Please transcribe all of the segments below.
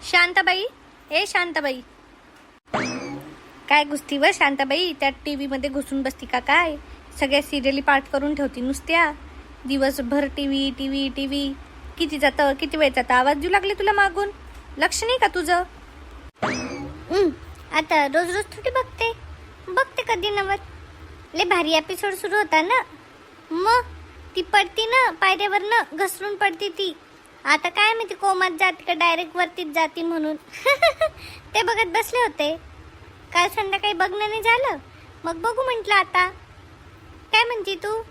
शांताबाई, ए शांताबाई, काय घुसती व शांताबाई? त्या टीव्ही मध्ये घुसून बसती का काय? सगळ्या सिरियली पाठ करून ठेवती नुसत्या. दिवसभर टीव्ही टीव्ही टीव्ही. किती जातं, किती वेळ जातं? आवाज देऊ लागले तुला मागून? लक्ष नाही का तुझं? आता रोज रोज थोडी बघते, बघते कधी नवत. लय भारी एपिसोड सुरू होता ना, मग ती पडती ना पायऱ्यावर ना, घसरून पडती ती. आता काय माहिती कोमात जाते का डायरेक्ट वरतीच जाती म्हणून. ते बघत बसले होते. काल संध्याकाळी बघणं नाही झालं, मग बघू म्हटलं आता. काय म्हणती तू?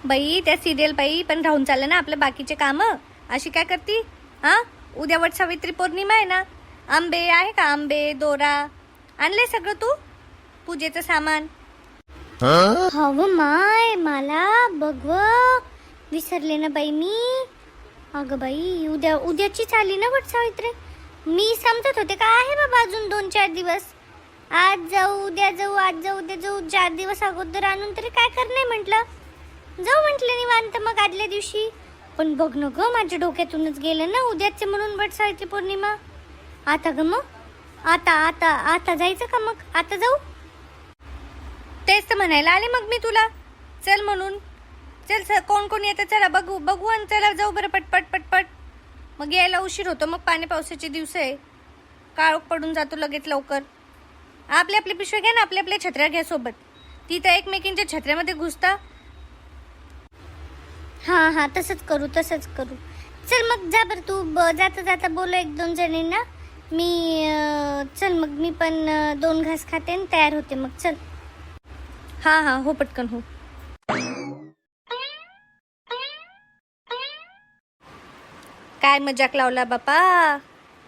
बाई त्या सिरियल बाई पण राहून चाललं ना आपलं बाकीचे काम. अशी काय करती? हा, उद्या वट सावित्री पौर्णिमा आहे ना. आंबे आहे का? आंबे, दोरा आणले सगळं तू? पूजेचं सामान. हवं माय, मला बघव विसरले ना बाई मी. अगं बाई, उद्याचीच आली ना वट सावित्री. मी समजत होते का आहे बाबा अजून 2-4 दिवस. आज जाऊ उद्या जाऊ, आज जाऊ उद्या जाऊ. 4 दिवस अगोदर आणून तरी काय करणे म्हटलं. जाऊ म्हटलं निवांत मग आदल्या दिवशी. पण बघ न ग, माझ्या डोक्यातूनच गेलं ना उद्याचे म्हणून वट सावित्री पौर्णिमा. आता ग मग आता आता आता जायचं का? मग आता जाऊ. तेच तर म्हणायला आले मग मी तुला. चल म्हणून. चल कोण कोण येतं चला बघू बघू आणि चला जाऊ बरं पटपट पटपट. मग यायला उशीर होतो. मग पाणी पावसाचे दिवस आहे, काळोख पडून जातो लगेच लवकर. आपले आपले पिशवे घ्या ना, आपल्या आपल्या छत्र्या घ्या सोबत. ती तर एकमेकींच्या छत्र्यामध्ये घुसता. हा तसंच करू तसंच करू. चल मग जा बरं तू. जाता जाता बोल 1-2 जणींना. मी चल मग मी पण 2 घास खाते आणि तयार होते मग. चल. हा हो पटकन हो. काय मजाक लावला बापा.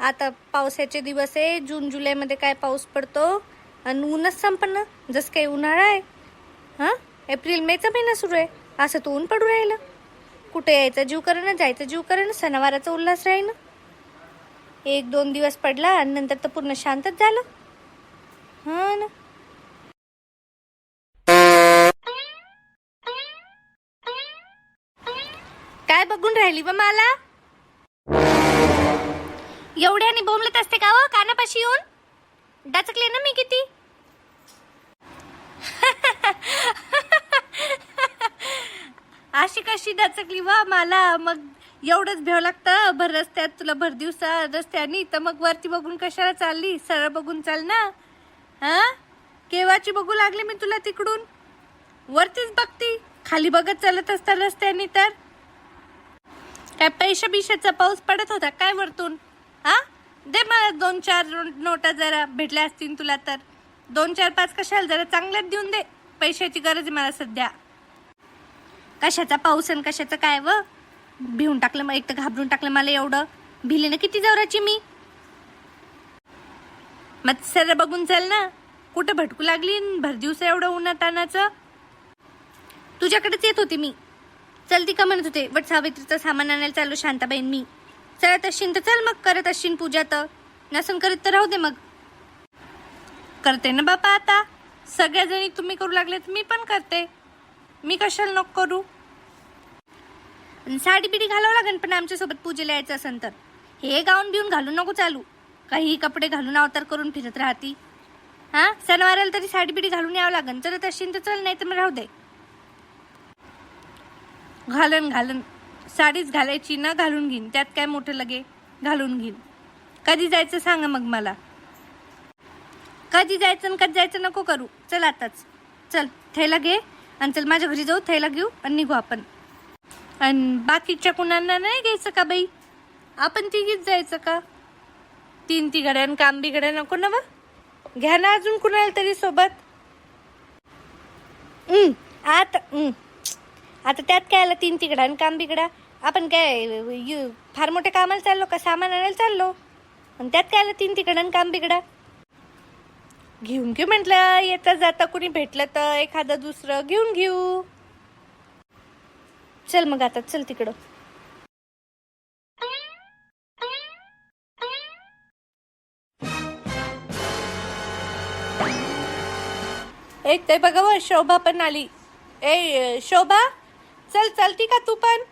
आता पावसाचे दिवस आहे. जून जुलैमध्ये काय पाऊस पडतो आणि ऊनच संपन्न. जसं काही उन्हाळा आहे. हा, एप्रिल मेचा महिना सुरू आहे, असं तो ऊन पडू राहिलं. कुठे यायचं जीव करणं, जायचं जीव करणं. सणावाराचा उल्हास राहील. 1-2 दिवस पडला आणि नंतर तर पूर्ण शांतच झालं. हा ना. काय बघून राहिली बा मला? एवढ्याने बोंबलत असते का व कानापाशी येऊन? डाचकले ना मी किती. अशी कशी डाचकली वा मला? मग एवढंच भ्याव लागतं भर रस्त्यात तुला, भर दिवसा रस्त्यानी. तर मग वरती बघून कशाला चालली? सरळ बघून चाल ना. हा, केव्हाची बघू लागली मी तुला तिकडून? वरतीच बघती, खाली बघत चालत असता रस्त्यानी. तर काय पैशा बिशाचा पाऊस पडत होता काय वरतून? हा, दे मला 2-4 नोटा जरा भेटल्या असतील तुला तर. 2-4-5 कशाला, जरा चांगल्यात देऊन दे. पैशाची गरज आहे मला सध्या. कशाचा पाऊस आणि कशाचं काय व? भिवून टाकलं मग, एक तर घाबरून टाकलं मला एवढं. भिले ना किती जोराची मी. मग सरळ बघून चल ना. कुठं भटकू लागली भर दिवस एवढं उन्हातानाचं? तुझ्याकडेच येत होती मी. चल ती का म्हणत होते वट सावित्रीचं सामान आणायला चाललो शांताबाईन मी. चलत असशील तर चल मग, करत असशील पूजा तर. नसन करीत तर राहू दे मग. करते ना बापा आता. सगळ्या जणी तुम्ही करू लागले तर मी पण करते. मी कशाला नको करू? साडी बिडी घालावं लागेल पण आमच्यासोबत पूजेला यायचं असेल तर. हे गाऊन बिऊन घालून नको चालू. काही कपडे घालून अवतार करून फिरत राहती. हा, सणवाराला तरी साडी बिडी घालून यावं लागेल. चलत असशील तर चल, नाही तर मग राहू दे. घालन साडीच घालायची ना, घालून घेईन. त्यात काय मोठं लगे, घालून घेईन. कधी जायचं सांगा मग मला. कधी जायचं आणि कधी जायचं नको करू. चल आताच. चल थैला घे आणि चल माझ्या घरी जाऊ. थैला घेऊ आणि निघू आपण. आणि बाकीच्या कुणांना नाही घ्यायचं का बाई? आपण तिघीच जायचं का? 3 तिघड्या आणि काम बिघड्या नको ना. घ्या ना अजून कुणाला तरी सोबत. आता त्यात काय आलं 3 तिघडा आणि काम बिघडा? आपण काय फार मोठ्या कामाला चाललो का? सामान आणायला चाललो. आणि त्यात काय आलं 3 तिघडा आणि काम बिघडा? घेऊन घेऊ म्हटलं. येता जाता कुणी भेटलं तर एखादं दुसरं घेऊन घेऊ. चल मग आता चल तिकडं. एक ते बघा व शोभा पण आली. ए शोभा, चल चलती का तू पण?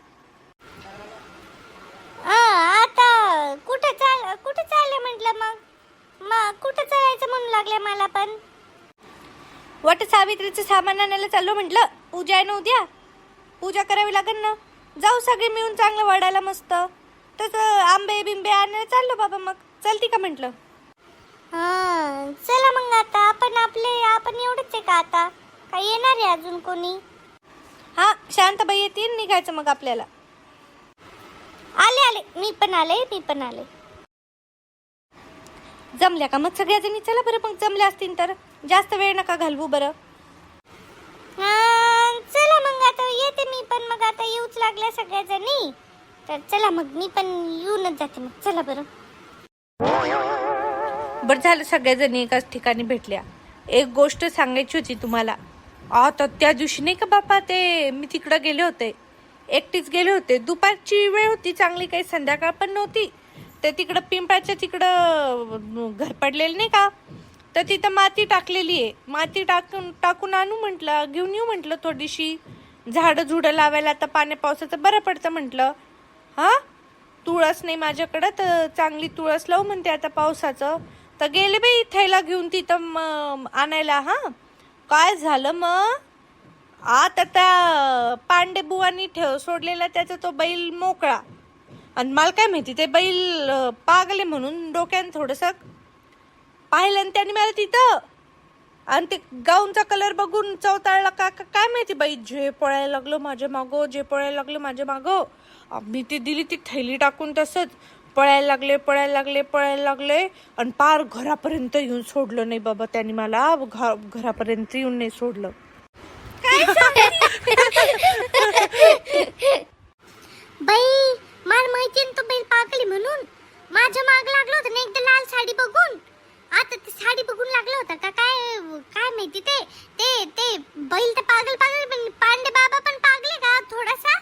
आता कुठे सावित्रीचं सामान आणायला चाललो म्हटलं. पूजा आहे ना उद्या, पूजा करावी लागेल ना. जाऊ सगळे मिळून चांगलं वडाला मस्त. तसं आंबे बिंबे आणायला चाललो बाबा. मग चलती का म्हटलं. चला मग आता आपण एवढंच आहे का आता? काय येणार आहे अजून कोणी? हा, शांताबाई येतील, निघायचं मग आपल्याला. आले मी पण आले. जमल्या का मग सगळ्या जणी? चला बरं, मग जमल्या असतील तर जास्त वेळ नका घालवू बरं. चला मग आता येते मी पण. मग आता येऊच लागल्या सगळ्या जणी, तर चला मग मी पण येऊनच जाते मग. चला बरं. बरं झालं सगळ्या जणी एकाच ठिकाणी भेटल्या. एक गोष्ट सांगायची होती तुम्हाला. आता त्या दिवशी नाही का बापा, ते मी तिकडं गेले होते, एकटीच गेले होते. दुपारची वेळ होती चांगली, काही संध्याकाळ पण नव्हती. तर तिकडं पिंपळाच्या तिकडं घर पडलेलं नाही का, तर तिथं माती टाकलेली आहे. माती टाकून आणू म्हटलं, घेऊन येऊ म्हटलं. थोडीशी झाडं झुडं लावायला आता पाण्या पावसाचं बरं पडतं म्हटलं. हा, तुळस नाही माझ्याकडं, तर चांगली तुळस लावू म्हणते आता पावसाचं. तर गेले बाई थैला घेऊन तिथं आणायला. हा, काय झालं मग, आता त्या पांडे बुवांनी सोडलेला त्याचा तो बैल मोकळा. आणि मला काय माहिती ते बैल पागले म्हणून डोक्यानं थोडंसं पाहिलं, आणि त्याने मला तिथं. आणि ते गाऊनचा कलर बघून चवताळला का काय माहिती बाई, जे पळायला लागलं माझ्या मागं. मी ती दिली ती थैली टाकून, तसंच पळायला लागले. आणि पार घरापर्यंत येऊन सोडलं नाही बाबा त्यांनी मला. घरापर्यंत येऊन नाही सोडलं. बाई, मला माहिती तो बैल पागली म्हणून. माझ्या माग लागला होता ना एकदा लाल साडी बघून. आता ती साडी बघून लागला होता का काय माहिती. ते बैल तर पागल पण पांडे बाबा पण पागले का थोडासा?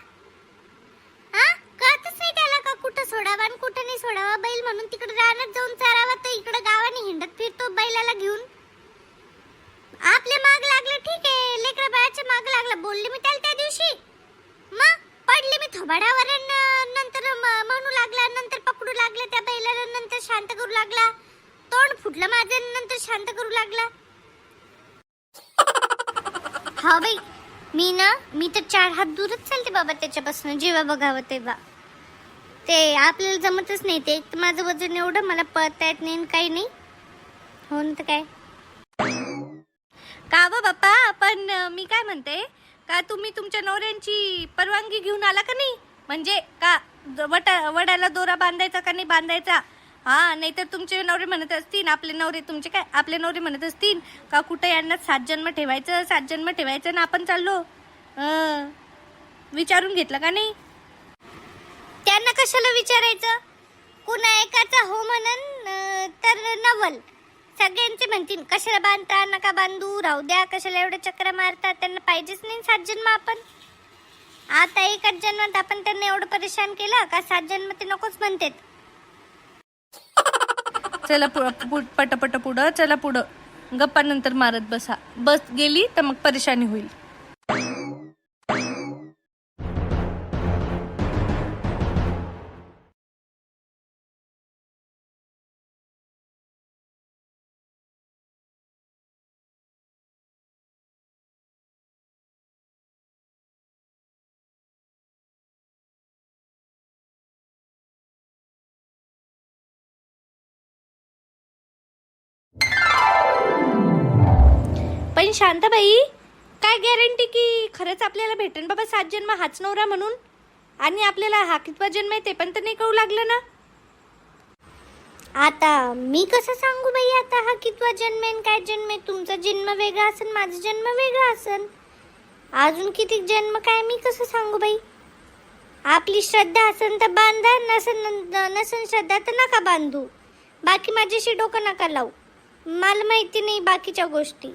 कळतच नाही त्याला का कुठं सोडावा आणि कुठं नाही सोडावा. बैल म्हणून तिकडे रानात जाऊन चरावा, तर इकडे गावाने हिंडत फिरतो बैलाला घेऊन. आपल्या माग लागलं ठीक आहे, लेकरा बाळाच्या माग लागला. बोलले मी त्याला त्या दिवशी, मग पडले मी थोबाडावर. नंतर म्हणू लागला, नंतर पकडू लागला त्या बैलाला, नंतर शांत करू लागला. तोंड फुटलं माझं, नंतर शांत करू लागला. हा बाई, मी तर 4 हात दूरच चालते बाबा त्याच्यापासून. जेव्हा बघावं तेव्हा ते आपल्याला जमतच नाही. ते एक तर माझं वजन एवढं, मला पळता येत नाही काही नाही. हो ना, तर काय का व बाप्पा. पण मी काय म्हणते का, तुम्ही तुमच्या नवऱ्यांची परवानगी घेऊन आला का नाही? म्हणजे का वडाला दोरा बांधायचा का नाही बांधायचा? हा, नाहीतर तुमचे नवरे म्हणत असतील, आपले नवरे म्हणत असतील का कुठं यांना 7 जन्म ठेवायचं ना आपण चाललो. विचारून घेतलं का नाही? त्यांना कशाला विचारायचं? कुणा एकाचा हो म्हणन तर नवल. सगळ्यांचे म्हणतील कशाला बांधता, नका बांधू, राहू द्या, कशाला एवढे चक्र मारतात. त्यांना पाहिजेच नाही 7 जन्म. आपण आता एकाच जन्मात आपण त्यांना एवढं परेशान केलं का 7 जन्म ते नकोच म्हणतात. चला पटपट पुढं, चला पुढं. गप्पा नंतर मारत बसा. बस गेली तर मग परेशानी होईल. पण शांताबाई, काय गॅरंटी की खरंच आपल्याला भेटेन बाबा 7 जन्म हाच नवरा म्हणून? आणि आपल्याला हा कितवा जन्म आहे ते पण तर नाही कळू लागलं ना. आता मी कसं सांगू बाई आता हा कितवा जन्म आहे काय जन्म आहे? तुमचा जन्म वेगळा असेल, माझा जन्म वेगळा असेल. अजून किती जन्म काय मी कसं सांगू बाई? आपली श्रद्धा असेल तर बांधा, नसेल श्रद्धा तर नका बांधू. बाकी माझ्याशी डोकं नका लावू. मला माहिती नाही बाकीच्या गोष्टी.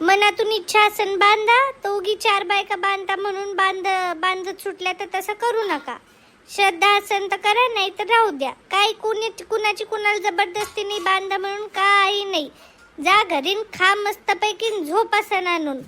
मनातून इच्छा असेल बांधा, तर उगी 4 बायका बांधता म्हणून बांधत सुटल्या तर तसं करू नका. श्रद्धा असेल तर करा, नाही तर राहू द्या. काही कुणाची कुणाला जबरदस्ती नाही बांधा म्हणून काही नाही. जा घरी खा मस्तपैकी झोप असन आणून.